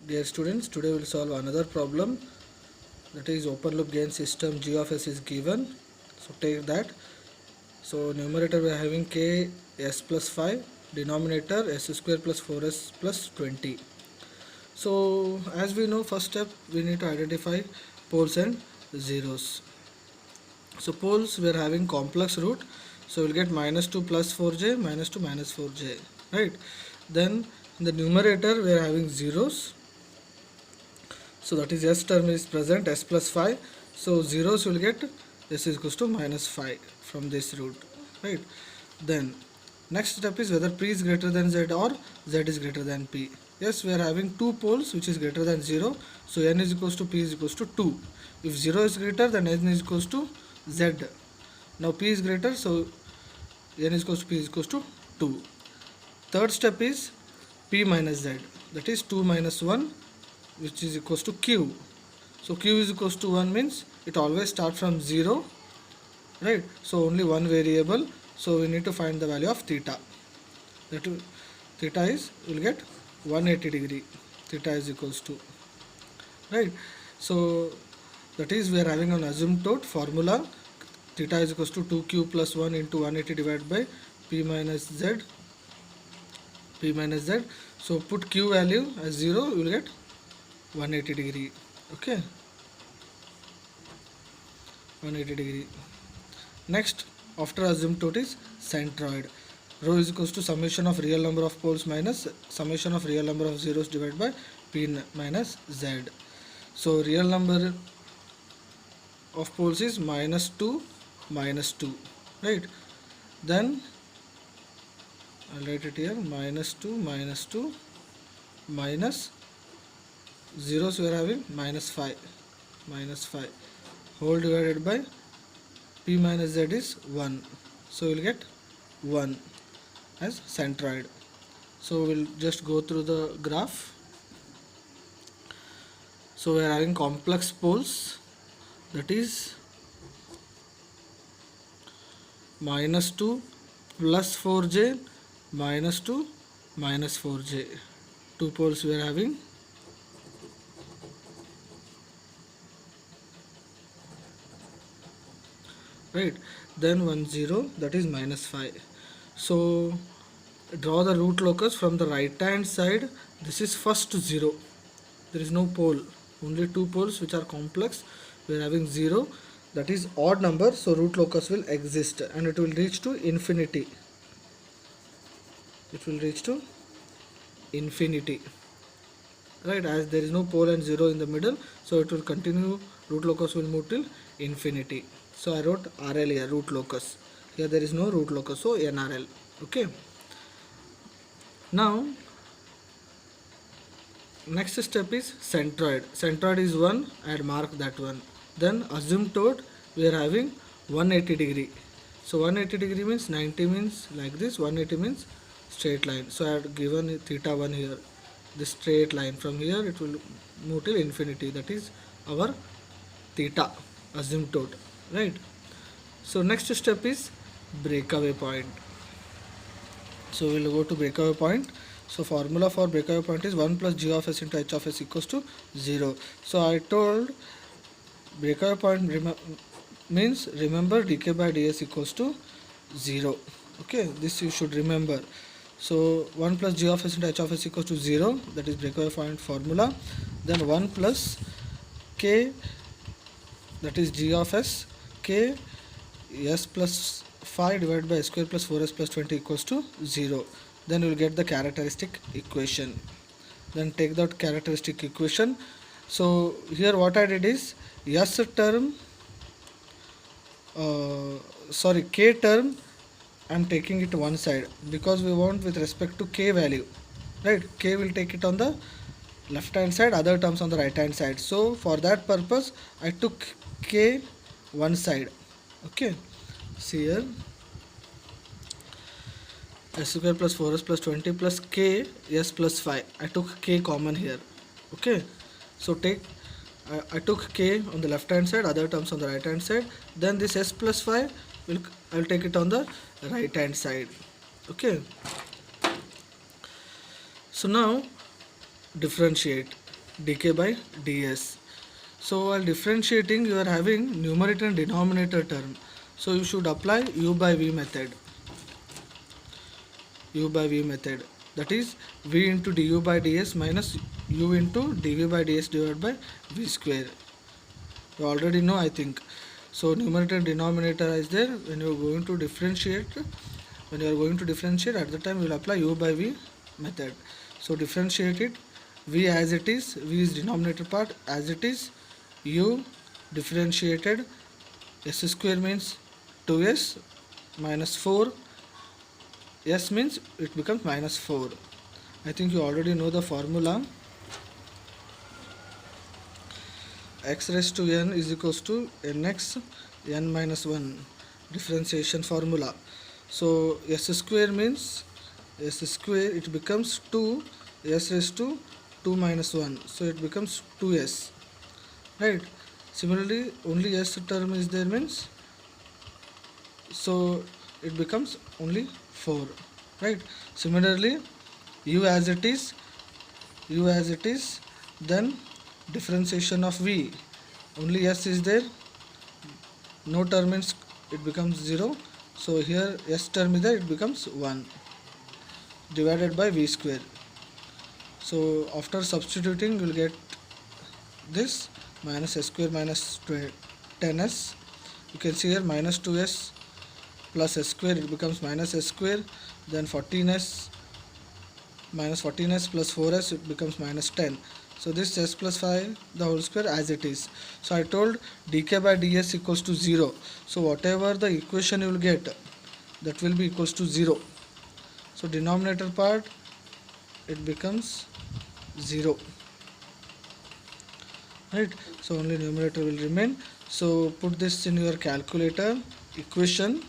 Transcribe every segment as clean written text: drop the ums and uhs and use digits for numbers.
Dear students, today we will solve another problem, that is open loop gain system g of s is given. So take that. So numerator we are having k s plus 5, denominator s square plus 4s plus 20. So as we know, first step we need to identify poles and zeros. So poles we are having complex root, so we'll get minus 2 plus 4j, minus 2 minus 4j, right? Then in the numerator we are having zeros, so that is s term is present, s plus 5, so zeros will get s is equals to minus 5 from this root, right? Then next step is whether p is greater than z or z is greater than p. Yes, we are having two poles which is greater than 0, so n is equals to p is equals to 2. If 0 is greater, then n is equals to z. Now p is greater, so n is equals to p is equals to 2. Third step is p minus z, that is 2 minus 1, which is equals to q. So q is equals to 1 means it always starts from 0, right? So only one variable, so we need to find the value of theta. That theta is, we'll get 180 degree. Theta is equals to, right? So that is we are having an asymptote formula. Theta is equals to 2q plus 1 into 180 divided by p minus z. P minus z. So put q value as 0, you will get 180 degree. Okay, 180 degree. Next, after asymptote is centroid. Rho is equals to summation of real number of poles minus summation of real number of zeros divided by p minus z. So real number of poles is minus 2, right? Then I'll write it here, minus 2 minus zeros we are having minus 5 whole divided by p minus z is 1, so we'll get 1 as centroid. So we'll just go through the graph. So we are having complex poles, that is minus 2 plus 4j, minus 2 minus 4j. Two poles we are having. Right, then 1 0, that is minus 5. So draw the root locus from the right hand side. This is first 0, there is no pole, only two poles which are complex. We are having 0, that is odd number, so root locus will exist and it will reach to infinity. It will reach to infinity, right? As there is no pole and 0 in the middle, so it will continue, root locus will move till infinity. So I wrote RL here, root locus. Here there is no root locus, so NRL. Okay. Now next step is centroid. Centroid is 1, I had marked that one. Then asymptote we are having 180 degree. So 180 degree means 90 means like this, 180 means straight line. So I had given theta 1 here. This straight line from here it will move till infinity, that is our theta asymptote, right? So next step is breakaway point. So we will go to breakaway point. So formula for breakaway point is 1 plus g of s into h of s equals to 0. So I told breakaway point means remember dk by ds equals to 0. Okay, this you should remember. So 1 plus g of s into h of s equals to 0, that is breakaway point formula. Then 1 plus k, that is g of s, k s plus 5 divided by s square plus 4s plus 20 equals to 0. Then you will get the characteristic equation. Then take that characteristic equation. So here what I did is s term, k term, I am taking it one side because we want with respect to k value, right? K will take it on the left hand side, other terms on the right hand side. So for that purpose I took k one side. Okay, see here, s square plus 4s plus 20 plus k s plus 5, I took k common here. Okay, so I took k on the left hand side, other terms on the right hand side. Then this s plus 5 I'll take it on the right hand side. Okay, so now differentiate. dk by ds. So while differentiating, you are having numerator and denominator term. So you should apply u by v method. U by v method. That is v into du by ds minus u into dv by ds divided by v square. You already know, I think. So numerator and denominator is there. When you are going to differentiate, at the time you will apply u by v method. So differentiate it. V as it is. V is denominator part as it is. U differentiated. S square means 2s minus 4. S means it becomes minus 4. I think you already know the formula. X raised to n is equals to nx n minus 1 differentiation formula. So s square means it becomes 2 s raised to 2 minus 1, so it becomes 2s, right? Similarly, only s term is there means, so it becomes only 4, right? Similarly, u as it is, then differentiation of v, only s is there, no term means it becomes 0, so here s term is there, it becomes 1 divided by v square. So after substituting, you will get this minus s square minus 10s. You can see here minus 2s plus s square, it becomes minus s square, then 14s minus 14s plus 4s, it becomes minus 10. So this s plus 5 the whole square as it is. So I told dk by ds equals to 0. So whatever the equation you will get, that will be equals to 0. So denominator part, it becomes 0, right? So only numerator will remain. So put this in your calculator equation,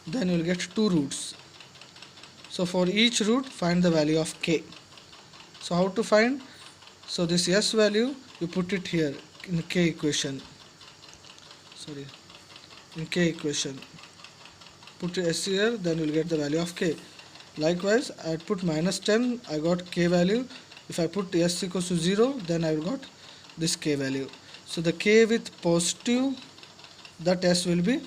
then you will get 2 roots. So for each root, find the value of k. So how to find? So this s value, you put it here in k equation. Put s here, then you will get the value of k. Likewise, I put minus 10, I got k value. If I put s equals to 0, then I got this k value. So the k with positive, that s will be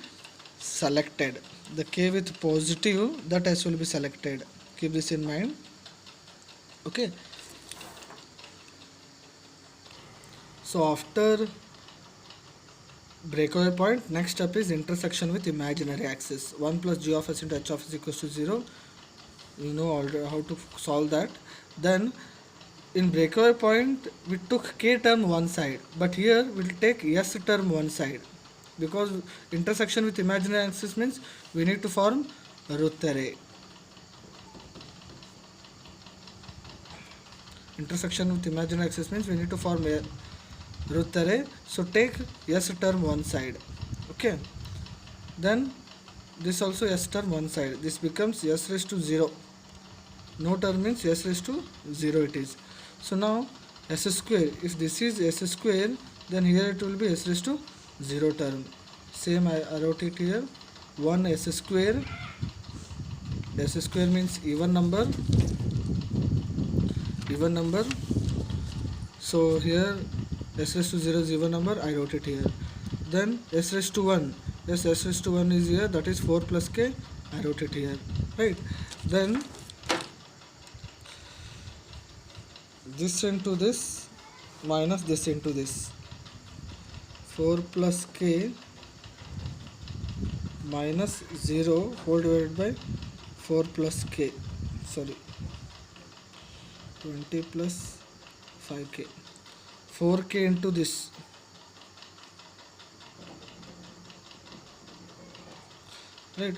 selected. The k with positive, that s will be selected. Keep this in mind. Okay. So after breakaway point, next step is intersection with imaginary axis. 1 plus g of s into h of s equals to 0. You know already how to solve that. Then in breakaway point, we took k term one side, but here we will take s term one side, because intersection with imaginary axis means we need to form a Routh array. Intersection with imaginary axis means we need to form a Routh array. So take s term one side. Okay. Then this also s term one side. This becomes s raised to 0. No term means s raised to 0 it is. So now s square, if this is s square, then here it will be s raised to 0 term. Same I wrote it here. 1 s square. S square means even number. So here s raised to 0 is even number, I wrote it here. Then s raised to 1. Yes, s raised to 1 is here, that is 4 plus k, I wrote it here, right? Then this into this minus this into this. 4 plus k minus 0 whole divided by 4 plus k. 20 plus 5k. 4k into this. Right?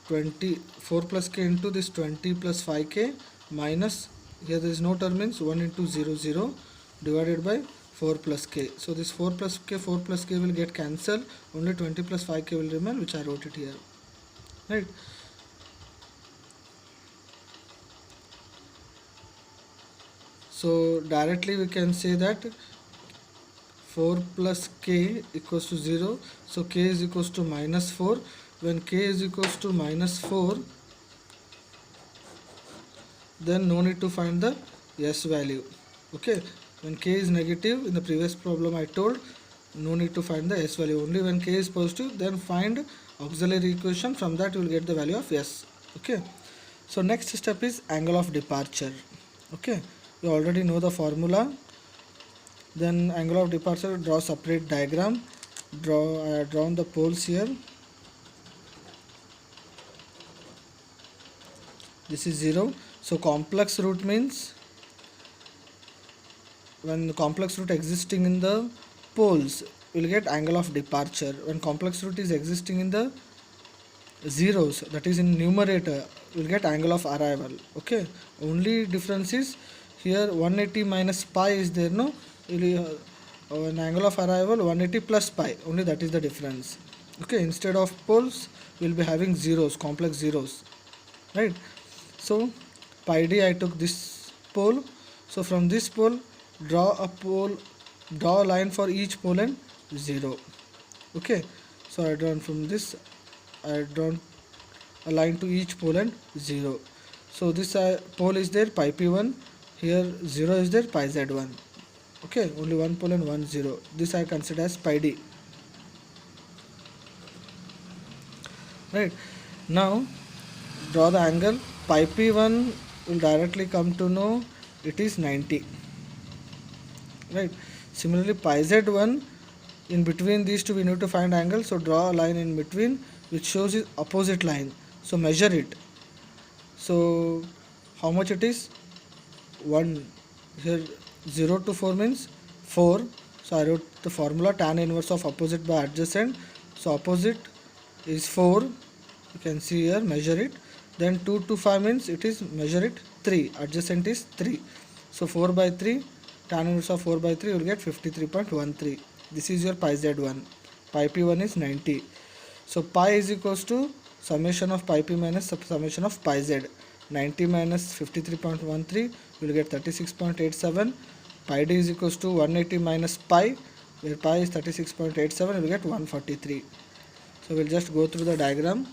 4 plus k into this 20 plus 5k minus, here there is no term means 1 into 0 divided by 4 plus k. So this 4 plus k will get cancelled. Only 20 plus 5k will remain, which I wrote it here. Right? So directly we can say that 4 plus k equals to 0. So k is equals to minus 4. When k is equals to minus 4, then no need to find the s value. Okay. When k is negative, in the previous problem I told, no need to find the s value. Only when k is positive, then find auxiliary equation. From that you will get the value of s. Okay. So next step is angle of departure. Okay. You already know the formula. Then angle of departure, draw separate diagram. I have drawn the poles here. This is 0. So complex root means when the complex root existing in the poles, we will get angle of departure. When complex root is existing in the zeros, that is in numerator, we will get angle of arrival. Okay. Only difference is here 180 minus pi is there, no? An angle of arrival 180 plus pi, only that is the difference. Okay. Instead of poles, we will be having zeros, complex zeros, right? So pi d, I took this pole. So from this pole, draw a line for each pole and 0. Okay. So I drawn from this, I drawn a line to each pole and 0. So this pole is there, pi p1. Here 0 is there, pi z1. Okay. Only one pole and one 0. This I consider as pi d. Right. Now draw the angle. Pi p1 will directly come to know it is 90. Right. Similarly, pi z1, in between these two we need to find angle. So draw a line in between which shows its opposite line. So measure it. So how much it is? 1. Here 0 to 4 means 4. So I wrote the formula, tan inverse of opposite by adjacent. So opposite is 4. You can see here, measure it. Then 2 to 5 means it is, measure it, 3. Adjacent is 3. So 4 by 3, tan inverse of 4 by 3, you will get 53.13. This is your pi z1. Pi p1 is 90. So pi is equals to summation of pi p minus summation of pi z. 90 minus 53.13, you will get 36.87. Pi d is equals to 180 minus pi, where pi is 36.87, you will get 143. So we will just go through the diagram.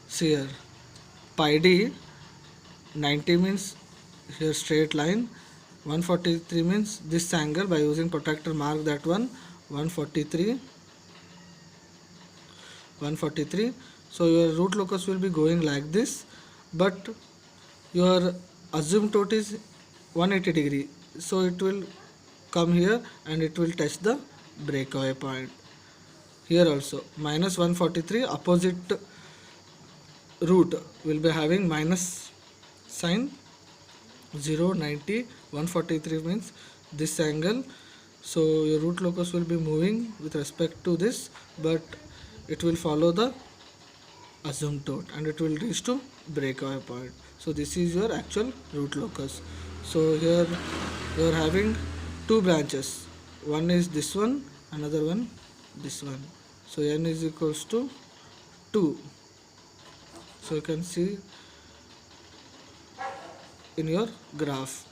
See here, pi d, 90 means here straight line, 143 means this angle. By using protractor mark that one, 143. So your root locus will be going like this, but your asymptote is 180 degree, so it will come here and it will touch the breakaway point. Here also minus 143, opposite root will be having minus sign. 0, 90, 143 means this angle. So your root locus will be moving with respect to this, but it will follow the asymptote and it will reach to breakaway point. So this is your actual root locus. So here you are having two branches. One is this one, another one this one. So n is equals to 2. So you can see in your graph.